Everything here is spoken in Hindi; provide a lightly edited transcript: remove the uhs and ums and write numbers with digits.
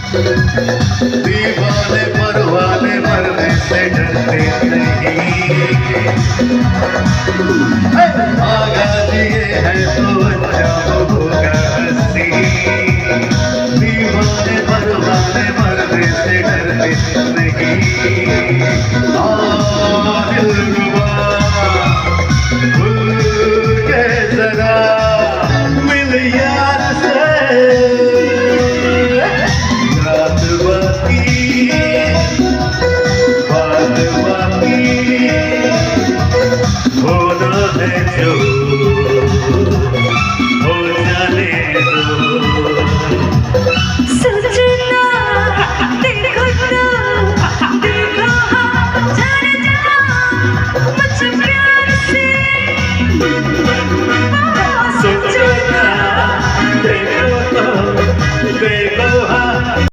दीवाने परवाने मरने से डरते नहीं। आगा दिए हैं तो अच्छा होगा हंसी। दीवाने परवाने मरने से डरते नहीं।